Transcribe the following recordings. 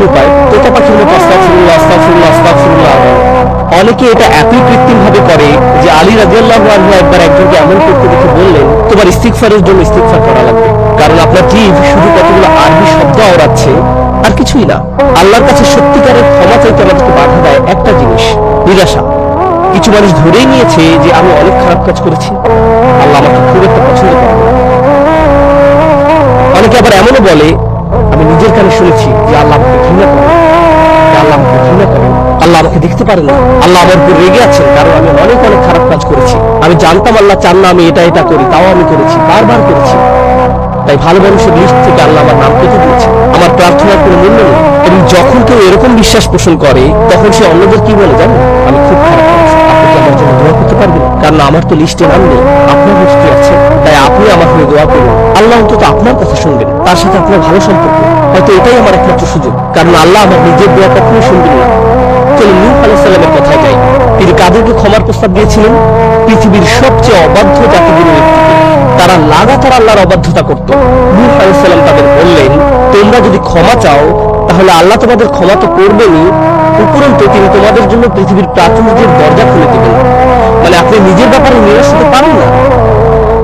উপায় তোতা পাখির মতো আস্তাগফিরুল্লাহ আস্তাগফিরুল্লাহ আস্তাগফিরুল্লাহ। অনেকে এটা এতই কৃত্রিম ভাবে করে যে আলী রাদিয়াল্লাহু আনহু একবার একজনকে এমন করতে দেখে বললেন, তোমার ইস্তিগফারের জন্য ইস্তিগফার করা লাগবে, কারণ আপনার জিভ শুধু কতগুলো আরবি শব্দ আওড়াচ্ছে আর কিছুই না। আল্লাহর কাছে সত্যিকারের ক্ষমা চাইতে আমাদেরকে বাধা দেয় একটা জিনিস, নিরাশা। কিছু মানুষ ধরেই নিয়েছে যে আমি অনেক খারাপ কাজ করেছি, আল্লাহ আমাকে খুব একটা পছন্দ করেন। অনেকে আবার এমনও বলে, আমি নিজের কানে শুনেছি যে আল্লাহ আমাকে ঘৃণা করেন, আল্লাহ আমাকে ঘৃণা করেন, আল্লাহ আমাকে দেখতে পারেন না, আল্লাহ আমার উপর রেগে আছেন কারণ আমি অনেক অনেক খারাপ কাজ করেছি। আমি জানতাম আল্লাহ চান না আমি এটা করি, তাও আমি করেছি, বারবার করেছি। তাই ভালো মানুষের লিস্ট থেকে আল্লাহ আমার নাম কেটে দিয়েছে, আমার প্রার্থনার কোনো মূল্য নেই। এবং যখন কেউ এরকম বিশ্বাস পোষণ করে তখন সে অন্যদের কি বলে জানেন, আমি খুব খারাপ মানুষ, আপনি কি আমার জন্য দোয়া করতে পারবেন? কারণ আমার তো লিস্টে নাম নেই, আপনার লিস্টে আছে, তাই আপনি আমার হয়ে দোয়া করুন। আল্লাহ অন্তত আপনার কথা শুনবেন, তার সাথে আপনার ভালো সম্পর্ক, হয়তো এটাই আমার একমাত্র সুযোগ, কারণ আল্লাহ আমার নিজের দোয়া কখনোই শুনবেন না। চলুন নূহ আলাইহিস সালামের কথায় যাই। তিনি কাদেরকে ক্ষমার প্রস্তাব দিয়েছিলেন? পৃথিবীর সবচেয়ে অবাধ্য জাতিগুলোর ব্যক্তিকে। তারা লাগাতার আল্লাহর অবাধ্যতা করত। নূহ আলাইহিস সালাম তাদের বললেন, তোমরা যদি ক্ষমা চাও তাহলে আল্লাহ তোমাদের ক্ষমা তো করবেনই, উপরন্তু তিনি তোমাদের জন্য পৃথিবীর প্রাচুর্যের দরজা খুলে দেবেন। মানে আপনি নিজের ব্যাপারে নিরাশ হতে পারেন না,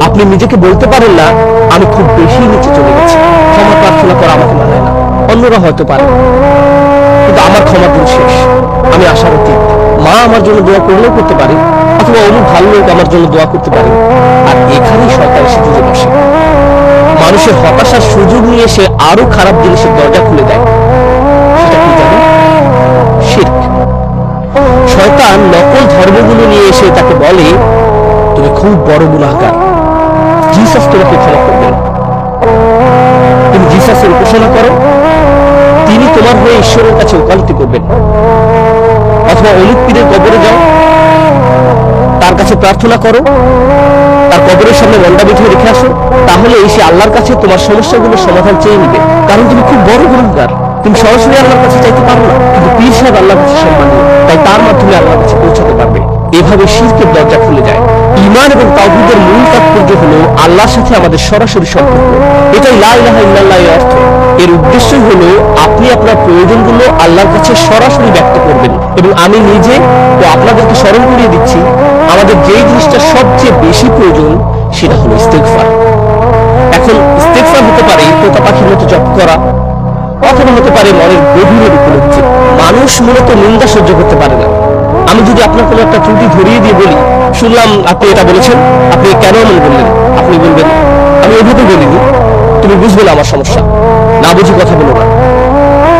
আপনি নিজেকে বলতে পারেন না আমি খুব বেশি নিচে চলে গেছি, ক্ষমা প্রার্থনা করা আমাকে মানায় না। অন্যরা হয়তো পারে, কিন্তু আমার ক্ষমার দিন শেষ, আমি আশারতীত। মা আমার জন্য দোয়া করলেও করতে পারে, অথবা অমুক ভালো লোক আমার জন্য দোয়া করতে পারে। আর এখানেই শয়তান এসে জুড়ে বসে, মানুষের হতাশার সুযোগ নিয়ে সে আরো খারাপ জিনিসের দরজা খুলে দেয়। সেটা কি জানেন? শিরক। শয়তান নকল ধর্মগুলো নিয়ে এসে তাকে বলে, তুমি খুব বড় গুনাহগার, জিসাস তোমাকে ক্ষমা করবেন। তুমি জিসাসের উপাসনা করো, তিনি তোমার হয়ে ঈশ্বরের কাছে ওকালতি করবেন। অথবা অমুক পীরের কবরে যাও, তার কাছে প্রার্থনা করো, তার কবরের সামনে মন্ডা বিঠিয়ে রেখে আসো, তাহলে এসে আল্লাহর কাছে তোমার সমস্যাগুলোর সমাধান চেয়ে নিবে। কারণ তুমি খুব বড় গুনাহগার, তুমি সরাসরি আল্লাহর কাছে চাইতে পারো না, কিন্তু পীর সাহেব আল্লাহর কাছে সম্মানীয়, তাই তার মাধ্যমে আল্লাহর কাছে পৌঁছাতে পারবে। এভাবে শিরকের দরজা খুলে যায়। ঈমান এবং তাওহীদের মূল তাৎপর্য হলো আল্লাহর সাথে আমাদের সরাসরি সম্পর্ক। এটাই লা ইলাহা ইল্লাল্লাহ এর অর্থ। এর উদ্দেশ্যই হলো আপনি আপনার প্রয়োজনগুলো আল্লাহর কাছে সরাসরি ব্যক্ত করবেন। এবং আমি নিজে ও আপনাদেরকে স্মরণ করিয়ে দিচ্ছি, আমাদের যেই জিনিসটা সবচেয়ে বেশি প্রয়োজন সেটা হলো ইস্তেগফার। এখন ইস্তেগফার হতে পারে তোতা পাখির মতো জপ করা, অথবা হতে পারে মনের গভীরের উপলব্ধি। মানুষ মূলত নিন্দা সহ্য করতে পারে না। আমি যদি আপনার কোনো একটা ত্রুটি ধরিয়ে দিয়ে বলি, শুনলাম আপনি এটা বলেছেন, আপনি কেন এমন বললেন? আপনি বলবেন, আমি এভাবে বলিনি, তুমি বুঝবে না আমার সমস্যা, না বুঝি কথা বলো না,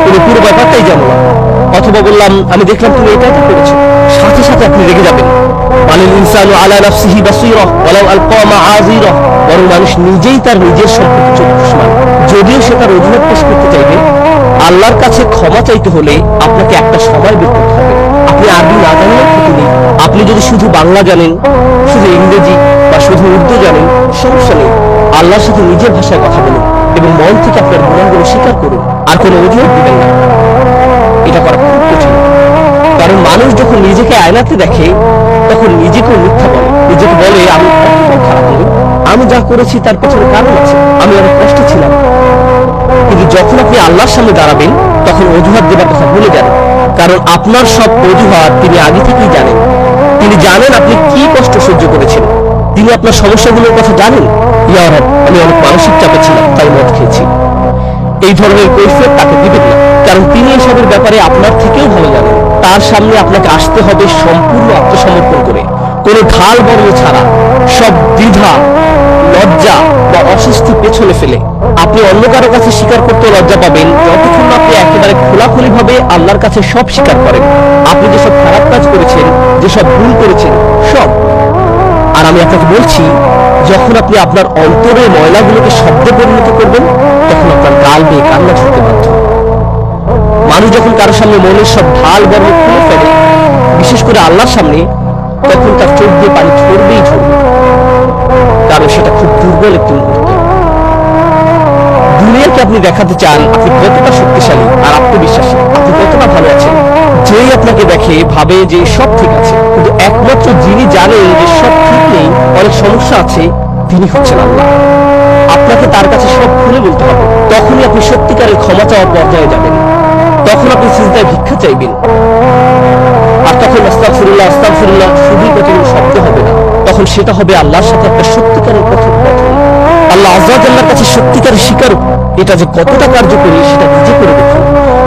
তুমি পুরো ব্যাপারটাই জানো না। অথবা বললাম, আমি দেখলাম তুমি এটা করেছো, সাথে সাথে আপনি রেগে যাবেন। বালিল ইনসানু আলা নাফসিহি বাসীরা ওয়ালাউ আলকা মাআযীরা। বরং মানুষ নিজেই তার নিজের সম্পর্কে চক্ষুষ্মান। যদিও সে তার অজুহাত পেশ করতে চাইবে, আল্লাহর কাছে ক্ষমা চাইতে হলে আপনাকে একটা সময় বের করতে হবে। আপনি আরবি না জানলেও ক্ষতি নেই, আপনি যদি শুধু বাংলা জানেন, শুধু ইংরেজি বা শুধু উর্দু জানেন, সমস্যা নেই। আল্লাহর সাথে নিজের ভাষায় কথা বলুন এবং মন থেকে আপনার গুনাহগুলো স্বীকার করুন, আর কোনো অজুহাত দিবেন না। এটা করা খুব কঠিন, কারণ মানুষ যখন নিজেকে আয়নাতে দেখে তখন নিজেকেও মিথ্যা বলে, নিজেকে বলে আমি কতটা খারাপ নই, আমি যা করেছি তার পেছনে কারণ আছে, আমি অনেক কষ্টে ছিলাম। কিন্তু যখন আপনি আল্লাহর সামনে দাঁড়াবেন তখন অজুহাত দেবার কথা ভুলে যান, কারণ আপনার সব অজুহাত তিনি আগে থেকেই জানেন। তিনি জানেন আপনি কি কষ্ট সহ্য করেছেন, তিনি আপনার সমস্যাগুলোর কথা জানেন। ইয়া রব, আমি অনেক মানসিক চাপে ছিলাম, তাই মদ খেয়েছি। এই ধরনের কৈফিয়ত তাকে দিবেন না, কারণ তিনি এসবের ব্যাপারে আপনার থেকেও ভালো জানেন। তার সামনে আপনাকে আসতে হবে সম্পূর্ণ আত্মসমর্পণ করে, কোনো ঢাল বর্ণ ছাড়া, সব দ্বিধা, লজ্জা বা অস্বস্তি পেছনে ফেলে। আপনি অন্য কারো কাছে স্বীকার করতে লজ্জা পাবেন যতক্ষণ আপনি একেবারে খোলাখুলি ভাবে আল্লাহর কাছে সব স্বীকার করেন। আপনি যেসব খারাপ কাজ করেছেন, যেসব ভুল করেছেন, সব। আর আমি আপনাকে বলছি, যখন আপনি আপনার অন্তরের ময়লাগুলোকে শব্দে পরিণত করবেন তখন আপনার গাল বেয়ে কান্না ছুটতে বাধ্য। মানুষ যখন কারোর সামনে মনের সব ঢাল বর্ণ খুলে ফেলে, বিশেষ করে আল্লাহর সামনে, তখন তার চোখ দিয়ে পানি ঝরবেই ঝরবে, কারণ সেটা খুব দুর্বল একটি মুহূর্ত। দুনিয়াকে আপনি দেখাতে চান আপনি কতটা শক্তিশালী আর আত্মবিশ্বাসী, আপনি কতটা ভালো আছেন। যেই আপনাকে দেখে ভাবে যে সব ঠিক আছে, কিন্তু একমাত্র যিনি জানেন যে সব ঠিক নেই, অনেক সমস্যা আছে, তিনি হচ্ছেন আল্লাহ। আপনাকে তার কাছে সব খুলে বলতে হবে, তখনই আপনি সত্যিকারের ক্ষমা চাওয়ার পর্যায়ে যাবেন। তখন আপনি সিজদায় ভিক্ষা চাইবেন, আর তখন আস্তাগফিরুল্লাহ আস্তাগফিরুল্লাহ শুধুই কতগুলো শব্দ হবে না, তখন সেটা হবে আল্লাহর সাথে একটা সত্যিকারের কথোপকথন। আল্লাহ আযজা ওয়া জাল্লার কাছে সত্যিকারের স্বীকারোক্তি, এটা যে কতটা কার্যকরী সেটা নিজে করে দেখুন।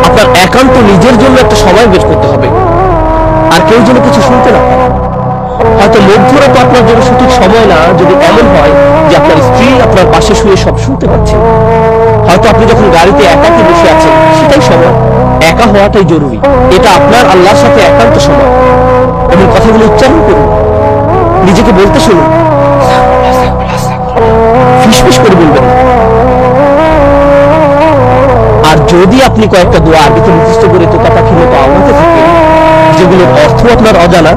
আপনার একান্ত নিজের জন্য একটা সময় বের করতে হবে, আর কেউ যেন কিছু শুনতে না পায়। হয়তো মধ্যরাতে আপনার জন্য সঠিক সময় না, যদি এমন হয় যে আপনার স্ত্রী আপনার পাশে শুয়ে সব শুনতে পাচ্ছেন। হয়তো আপনি যখন গাড়িতে একাকী বসে আছেন সেটাই সময়, একা হওয়াটাই জরুরি। এটা আপনার আল্লাহর সাথে একান্ত সময়, এবং কথাগুলো উচ্চারণ করুন, নিজেকে বলতে শুনুন, ফিসফিস করে বলবেন না। আর যদি আপনি কয়েকটা দোয়া আরবিতে মুখস্থ করে তোতা পাখির মতো আওড়াতে থাকেন, যেগুলোর অর্থ আপনার অজানা,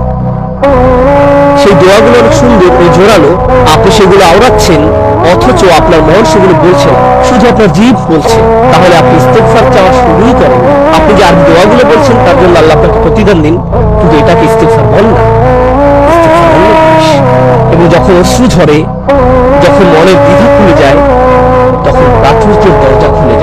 সেই দোয়াগুলো অনেক সুন্দর ও জোরালো, আপনি সেগুলো আওড়াচ্ছেন অথচ আপনার মন সেগুলো বলছে না, শুধু আপনার জিভ বলছে, তাহলে আপনি ইস্তেগফার চাওয়া শুরুই করেন। আপনি যে আরবি দোয়াগুলো বলছেন তার জন্য আল্লাহ আপনাকে প্রতিদান দিন, কিন্তু এটাকে ইস্তেগফার বল না। ইস্তেগফার হলো জিনিস। এবং যখন অশ্রু ঝরে, যখন মনের দ্বিধা খুলে যায়, তখন প্রাচুর্যের দরজা খুলে